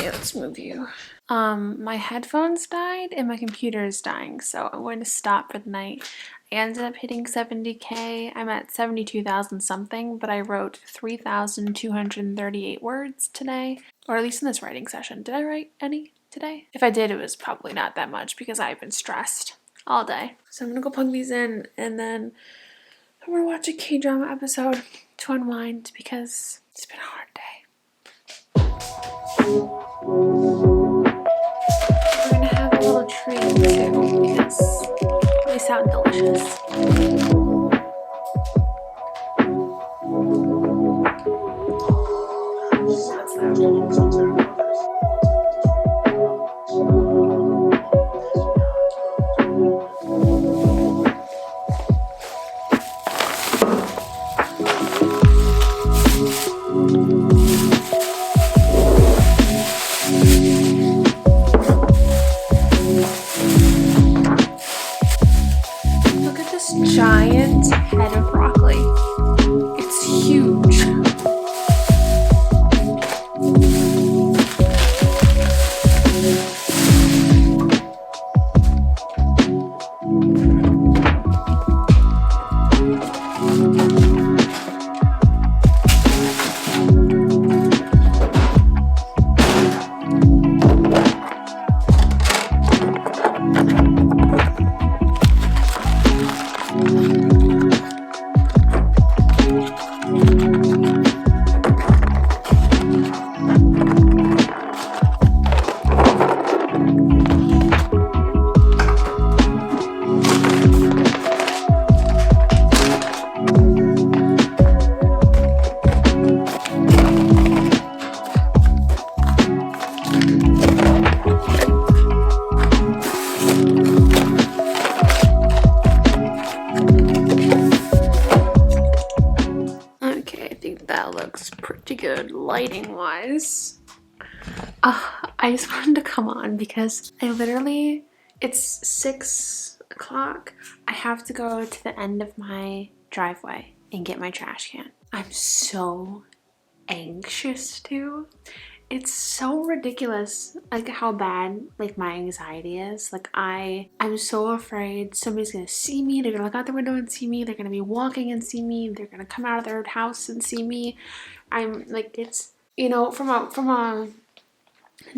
Okay, let's move you. My headphones died and my computer is dying, so I'm going to stop for the night. I ended up hitting 70K. I'm at 72,000 something, but I wrote 3,238 words today, or at least in this writing session. Did I write any today? If I did, it was probably not that much because I've been stressed all day. So I'm gonna go plug these in and then I'm gonna watch a K-drama episode to unwind because it's been a hard day. We're gonna have a little treat too because they sound delicious. What's that? Look at this giant head of broccoli. It's huge. Pretty good lighting wise. I just wanted to come on because it's 6 o'clock. I have to go to the end of my driveway and get my trash can. I'm so anxious to. It's so ridiculous, like how bad like my anxiety is. Like I'm so afraid somebody's gonna see me. They're gonna look out the window and see me. They're gonna be walking and see me. They're gonna come out of their house and see me. I'm like, it's, you know, from a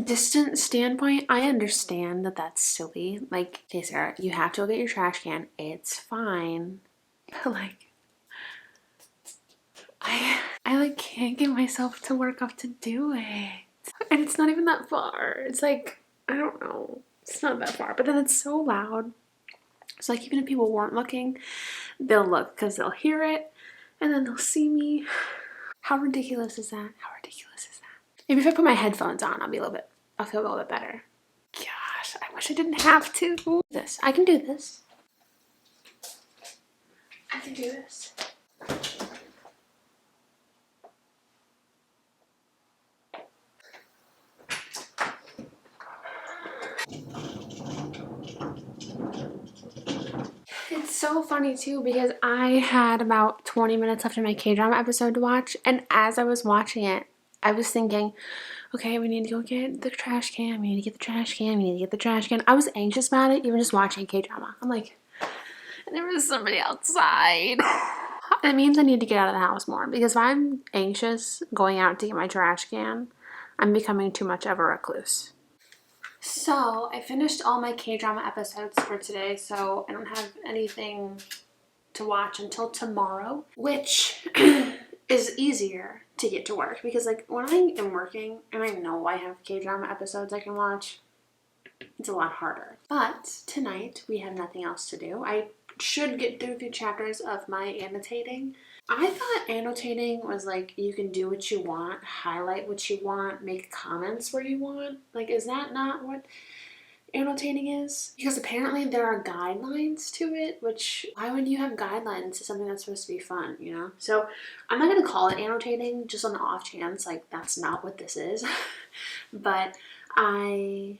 distant standpoint, I understand that that's silly. Like, okay, Sarah, you have to go get your trash can. It's fine. But like, I like can't get myself to work up to do it. And it's not even that far. It's like, I don't know. It's not that far. But then it's so loud. So like, even if people weren't looking, they'll look because they'll hear it and then they'll see me. How ridiculous is that? How ridiculous is that? Maybe if I put my headphones on, I'll feel a little bit better. Gosh, I wish I didn't have to. I can do this. I can do this. It's so funny too because I had about 20 minutes left in my K-drama episode to watch, and as I was watching it, I was thinking, okay, we need to go get the trash can, we need to get the trash can, we need to get the trash can. I was anxious about it, even just watching K-drama. I'm like, there was somebody outside. It means I need to get out of the house more because if I'm anxious going out to get my trash can, I'm becoming too much of a recluse. So I finished all my K-drama episodes for today, so I don't have anything to watch until tomorrow, which is easier to get to work because like when I am working and I know I have K-drama episodes I can watch, it's a lot harder. But tonight we have nothing else to do. I should get through a few chapters of my annotating. I thought annotating was like you can do what you want, highlight what you want, make comments where you want. Like, is that not what annotating is? Because apparently there are guidelines to it, which why would you have guidelines to something that's supposed to be fun, you know? So I'm not going to call it annotating just on the off chance like that's not what this is. But I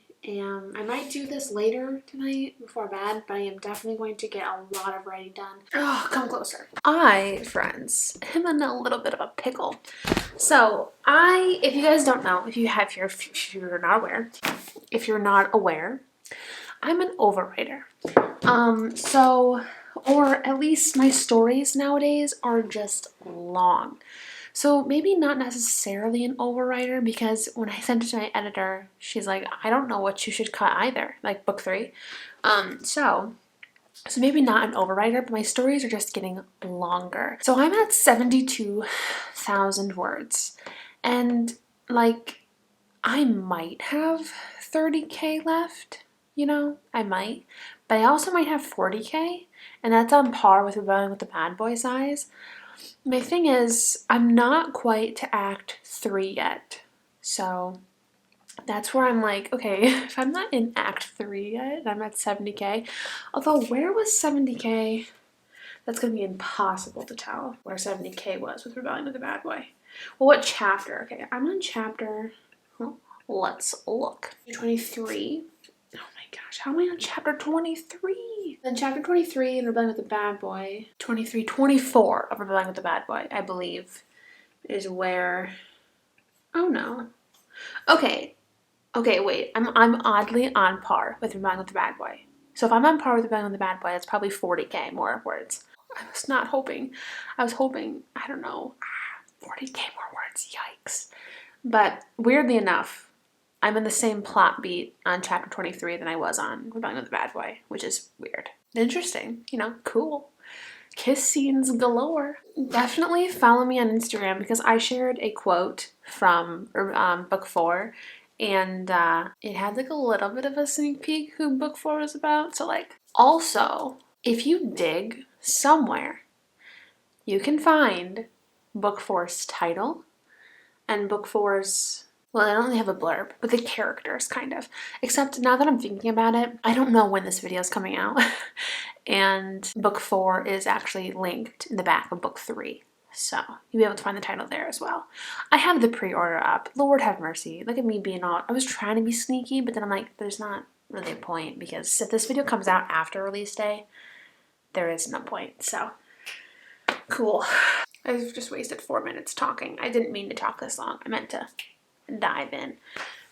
might do this later tonight before bed, but I am definitely going to get a lot of writing done. Oh, come closer. Friends, am in a little bit of a pickle. So if you guys don't know, if you're not aware, I'm an overwriter. Or at least my stories nowadays are just long. So maybe not necessarily an overwriter, because when I sent it to my editor, she's like, I don't know what you should cut either, like book 3. So maybe not an overwriter, but my stories are just getting longer. So I'm at 72,000 words, and like I might have 30K left, I might, but I also might have 40K, and that's on par with Rebelling with the Bad Boy size. My thing is, I'm not quite to Act 3 yet, so that's where I'm like, okay, if I'm not in Act 3 yet, and I'm at 70K, although where was 70K? That's going to be impossible to tell where 70K was with Rebelling with the Bad Boy. Well, what chapter? Okay, I'm on chapter, let's look. 23. Oh my gosh, how am I on chapter 23? Then chapter 23 in Rebelling with the Bad Boy, 24 of Rebelling with the Bad Boy, I believe, is where, oh no. Okay, wait, I'm oddly on par with Rebelling with the Bad Boy. So if I'm on par with Rebelling with the Bad Boy, that's probably 40K more words. I was hoping, I don't know, 40K more words, yikes. But weirdly enough, I'm in the same plot beat on chapter 23 than I was on Rebelling with the Bad Boy, which is weird. Interesting, cool. Kiss scenes galore. Definitely follow me on Instagram, because I shared a quote from book 4, and it had like a little bit of a sneak peek who book 4 was about. So also, if you dig somewhere, you can find book 4's title and book 4's, well, I don't really have a blurb, but the characters kind of. Except now that I'm thinking about it, I don't know when this video is coming out. And book 4 is actually linked in the back of book 3. So you'll be able to find the title there as well. I have the pre-order up. Lord have mercy. Look at me being all, I was trying to be sneaky, but then I'm like, there's not really a point, because if this video comes out after release day, there is no point. So cool. I've just wasted 4 minutes talking. I didn't mean to talk this long. I meant to dive in.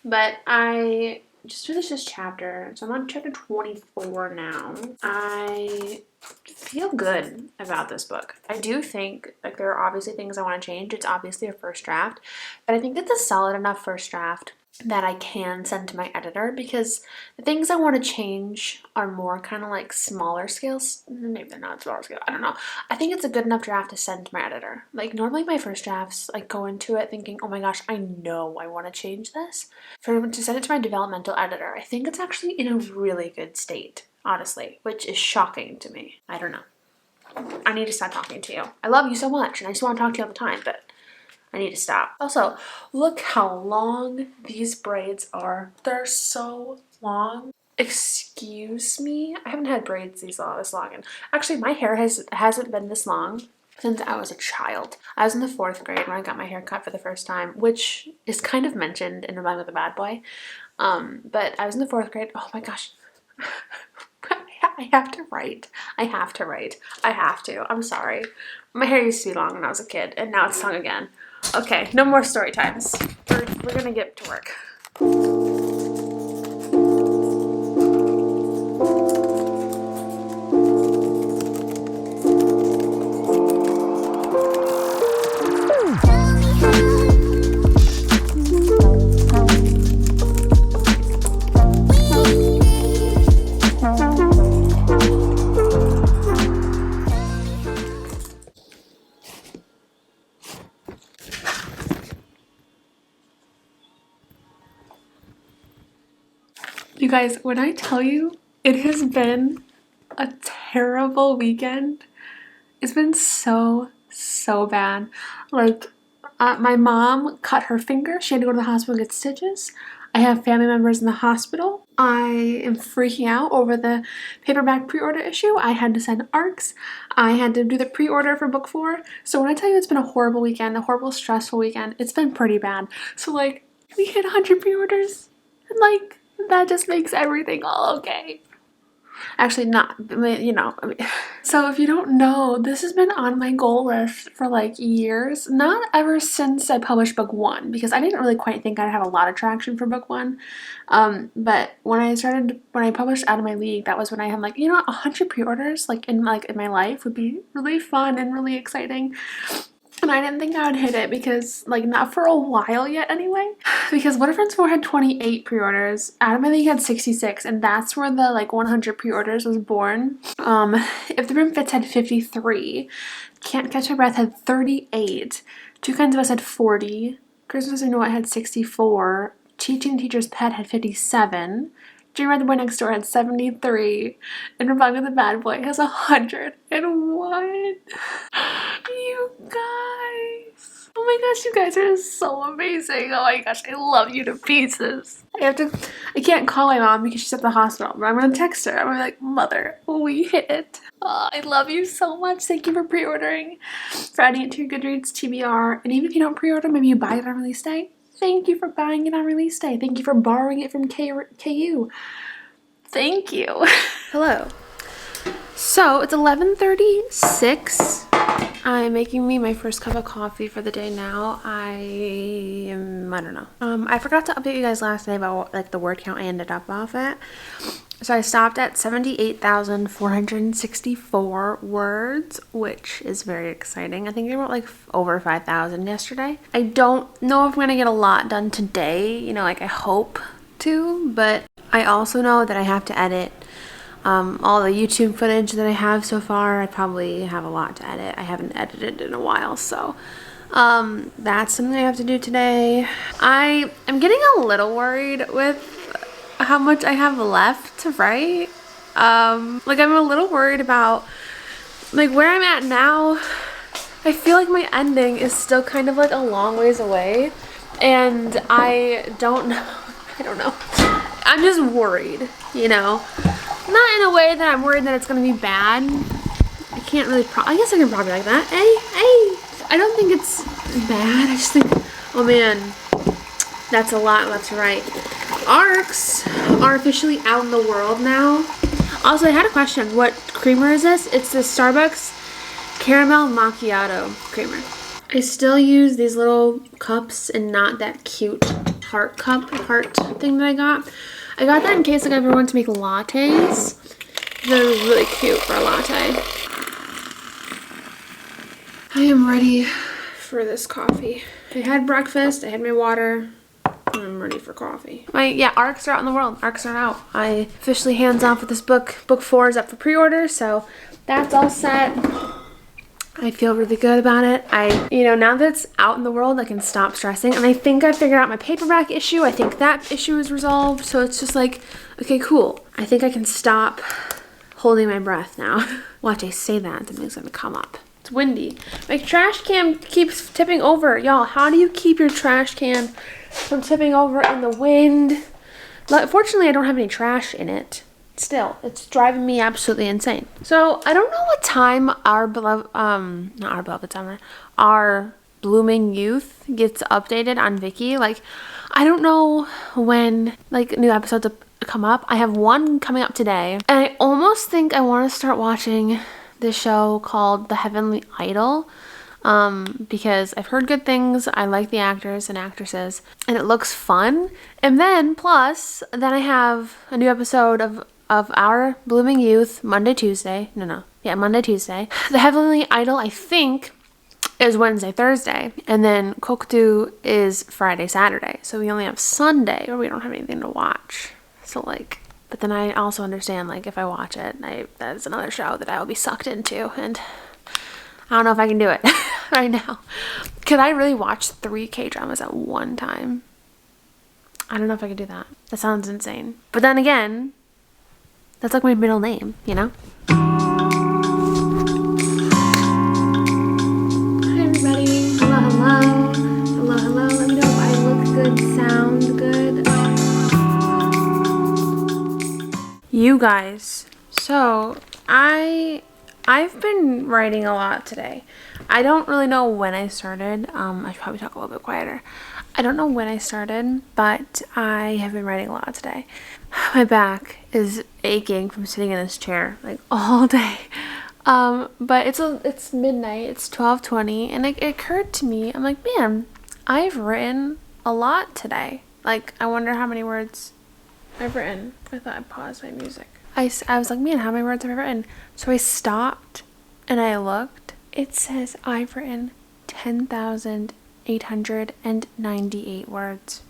But I just finished this chapter, so I'm on chapter 24 now. I feel good about this book. I do think there are obviously things I want to change. It's obviously a first draft, but I think it's a solid enough first draft that I can send to my editor, because the things I want to change are more kind of like smaller scales. Maybe they're not smaller scale, I don't know. I think it's a good enough draft to send to my editor. Normally my first drafts, go into it thinking, oh my gosh, I know I want to change this. To send it to my developmental editor, I think it's actually in a really good state, honestly, which is shocking to me. I don't know. I need to stop talking to you. I love you so much, and I just want to talk to you all the time, but I need to stop. Also, look how long these braids are. They're so long. Excuse me? I haven't had braids this long. And actually, my hair hasn't been this long since I was a child. I was in the 4th grade when I got my hair cut for the first time, which is kind of mentioned in Rebelling with the Bad Boy. But I was in the 4th grade. Oh my gosh. I have to write. I have to. I'm sorry. My hair used to be long when I was a kid, and now it's long again. Okay, no more story times. We're gonna get to work. You guys, when I tell you, it has been a terrible weekend. It's been so bad. My mom cut her finger. She had to go to the hospital and get stitches. I have family members in the hospital. I am freaking out over the paperback pre-order issue. I had to send ARCs. I had to do the pre-order for book 4. So when I tell you it's been a horrible weekend, a horrible, stressful weekend, it's been pretty bad. So we hit 100 pre-orders. And like, that just makes everything all okay. Actually, not, you know. I mean, so if you don't know, this has been on my goal list for like years. Not ever since I published book 1, because I didn't really quite think I'd have a lot of traction for book 1. But when I published Out of My League, that was when I had like, 100 pre-orders like in my life would be really fun and really exciting. And I didn't think I would hit it because, like, not for a while yet anyway. Because What If Friends 4 had 28 pre-orders. Out of My League had 66, and that's where the, like, 100 pre-orders was born. If the Room Fits had 53. Can't Catch My Breath had 38. Two Kinds of Us had 40. Christmas I Know It had 64. Teaching Teacher's Pet had 57. Dream Ride the Boy Next Door had 73, and Rebecca the Bad Boy has 101. You guys. Oh my gosh, you guys are so amazing. Oh my gosh, I love you to pieces. I can't call my mom because she's at the hospital, but I'm gonna text her. I'm gonna be like, Mother, we hit it. Oh, I love you so much. Thank you for pre-ordering, for adding it to your Goodreads TBR. And even if you don't pre-order, maybe you buy it on release day. Thank you for buying it on release day. Thank you for borrowing it from KU. Thank you. Hello. So it's 11:36. I'm making me my first cup of coffee for the day now. I don't know. I forgot to update you guys last night about like the word count I ended up off at. So I stopped at 78,464 words, which is very exciting. I think I wrote like over 5,000 yesterday. I don't know if I'm gonna get a lot done today, like I hope to, but I also know that I have to edit all the YouTube footage that I have so far. I probably have a lot to edit. I haven't edited in a while, so that's something I have to do today. I am getting a little worried with how much I have left to write. Like I'm a little worried about like where I'm at now. I feel like my ending is still kind of like a long ways away, and I don't know. I'm just worried, Not in a way that I'm worried that it's going to be bad. I can't really, I guess I can probably like that. Hey. I don't think it's bad. I just think, oh man, that's a lot left to write. ARCs are officially out in the world now. Also, I had a question. What creamer is this? It's the Starbucks Caramel Macchiato creamer. I still use these little cups and not that cute heart thing that I got. I got that in case like I ever want to make lattes. They're really cute for a latte. I am ready for this coffee. I had breakfast, I had my water, and I'm ready for coffee. ARCs are out in the world. ARCs are out. I officially hands off with this book. Book 4 is up for pre-order, so that's all set. I feel really good about it. Now that it's out in the world, I can stop stressing. And I think I figured out my paperback issue. I think that issue is resolved. So it's just like, okay, cool. I think I can stop holding my breath now. Watch, I say that, something's gonna come up. It's windy. My trash can keeps tipping over. Y'all, how do you keep your trash can from tipping over in the wind? Fortunately, I don't have any trash in it. Still, it's driving me absolutely insane. So I don't know what time our Blooming Youth gets updated on Viki. Like, I don't know when like new episodes come up. I have one coming up today, and I almost think I want to start watching this show called The Heavenly Idol. Because I've heard good things. I like the actors and actresses, and it looks fun. And then then I have a new episode of our Blooming Youth Monday, Tuesday. Monday, Tuesday. The Heavenly Idol, I think, is Wednesday, Thursday. And then Koktu is Friday, Saturday. So we only have Sunday, or we don't have anything to watch. So but then I also understand, if I watch it, that's another show that I will be sucked into. And I don't know if I can do it right now. Could I really watch 3 K-dramas at one time? I don't know if I could do that. That sounds insane. But then again, that's like my middle name, Hi everybody. Hello. Let me know if I look good, sound good. You guys. So, I've been writing a lot today. I don't really know when I started. I should probably talk a little bit quieter. I don't know when I started, but I have been writing a lot today. My back is aching from sitting in this chair like all day. But it's midnight, it's 12:20, and it occurred to me, I'm like, man, I've written a lot today. Like, I wonder how many words I've written. I thought I'd pause my music. I was like, man, how many words have I written? So I stopped and I looked. It says I've written 10,898 words.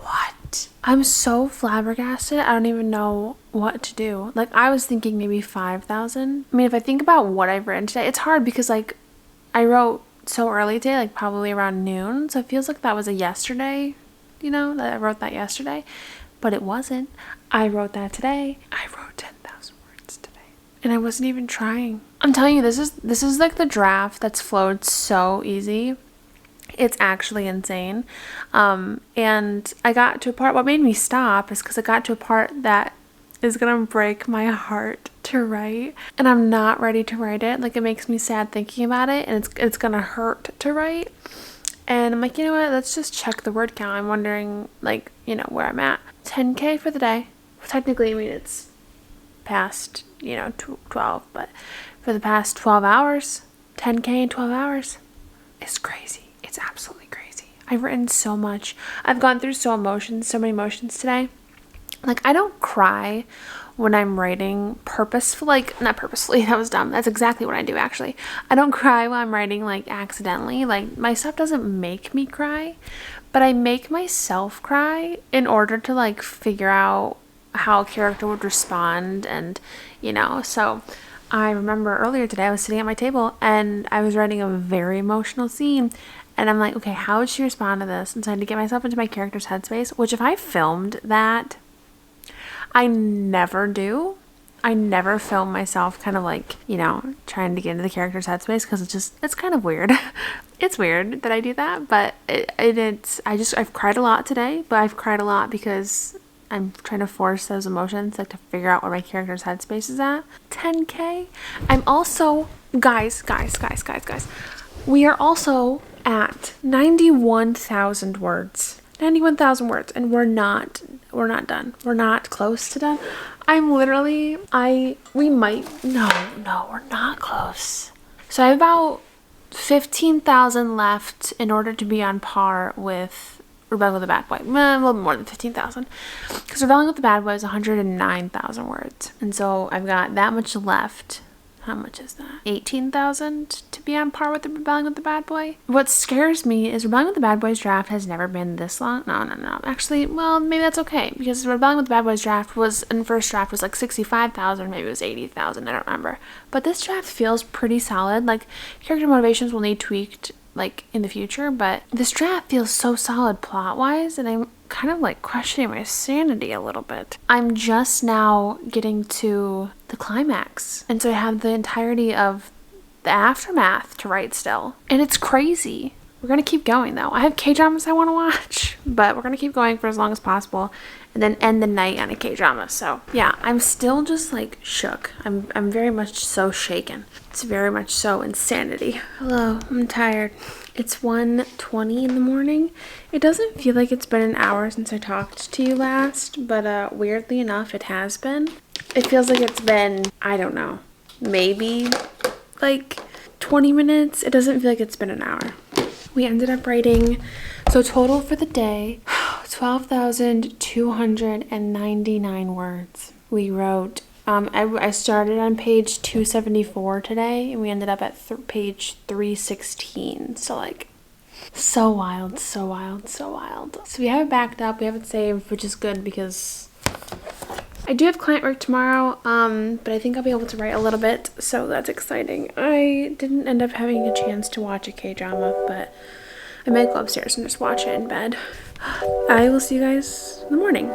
What? I'm so flabbergasted. I don't even know what to do. Like, I was thinking maybe 5,000. I mean, if I think about what I've written today, it's hard because, like, I wrote so early today, like probably around noon. So it feels like that was a yesterday, that I wrote that yesterday. But it wasn't. I wrote that today. I wrote 10,000 words today. And I wasn't even trying. I'm telling you, this is like the draft that's flowed so easy. It's actually insane. And I got to a part, what made me stop is because I got to a part that is gonna break my heart to write, and I'm not ready to write it. Like, it makes me sad thinking about it, and it's gonna hurt to write. And I'm like, you know what, let's just check the word count. I'm wondering, like, where I'm at. 10K for the day. Technically, I mean, it's past 12, but for the past 12 hours, 10K in 12 hours, it's crazy. It's absolutely crazy. I've written so much. I've gone through so many emotions today. Like, I don't cry when I'm writing purposefully, like, not purposefully, that was dumb. That's exactly what I do, actually. I don't cry when I'm writing, like, accidentally. Like, my stuff doesn't make me cry, but I make myself cry in order to, like, figure out how a character would respond, and, so I remember earlier today I was sitting at my table and I was writing a very emotional scene, and I'm like, okay, how would she respond to this? And so I had to get myself into my character's headspace, which if I filmed that, I never do. I never film myself kind of like, trying to get into the character's headspace, because it's kind of weird. It's weird that I do that, but I've cried a lot today, but I've cried a lot because I'm trying to force those emotions, like, to figure out where my character's headspace is at. 10K. I'm also, guys, we are also at 91,000 words. 91,000 words, and we're not done. We're not close to done. We're not close. So I have about 15,000 left in order to be on par with Rebelling with the Bad Boy. A little bit more than 15,000. Because Rebelling with the Bad Boy is 109,000 words. And so I've got that much left. How much is that? 18,000 to be on par with the Rebelling with the Bad Boy. What scares me is Rebelling with the Bad Boy's draft has never been this long. No. Actually, well, maybe that's okay, because Rebelling with the Bad Boy's draft first draft was like 65,000, maybe it was 80,000, I don't remember. But this draft feels pretty solid. Like, character motivations will need tweaked, like, in the future, but this draft feels so solid plot-wise, and I'm kind of, like, questioning my sanity a little bit. I'm just now getting to the climax, and so I have the entirety of the aftermath to write still, and it's crazy. We're gonna keep going, though. I have K-dramas I want to watch, but we're gonna keep going for as long as possible, and then end the night on a K-drama. So yeah, I'm still just, like, shook. I'm very much so shaken. It's very much so insanity. Hello, I'm tired. It's 1:20 in the morning. It doesn't feel like it's been an hour since I talked to you last, but weirdly enough, it has been. It feels like it's been, I don't know, maybe like 20 minutes. It doesn't feel like it's been an hour. We ended up writing, so total for the day, 12,299 words. We wrote, I started on page 274 today, and we ended up at page 316. So, like, so wild. So we have it backed up. We have it saved, which is good because I do have client work tomorrow, but I think I'll be able to write a little bit, so that's exciting. I didn't end up having a chance to watch a K-drama, but I might go upstairs and just watch it in bed. I will see you guys in the morning.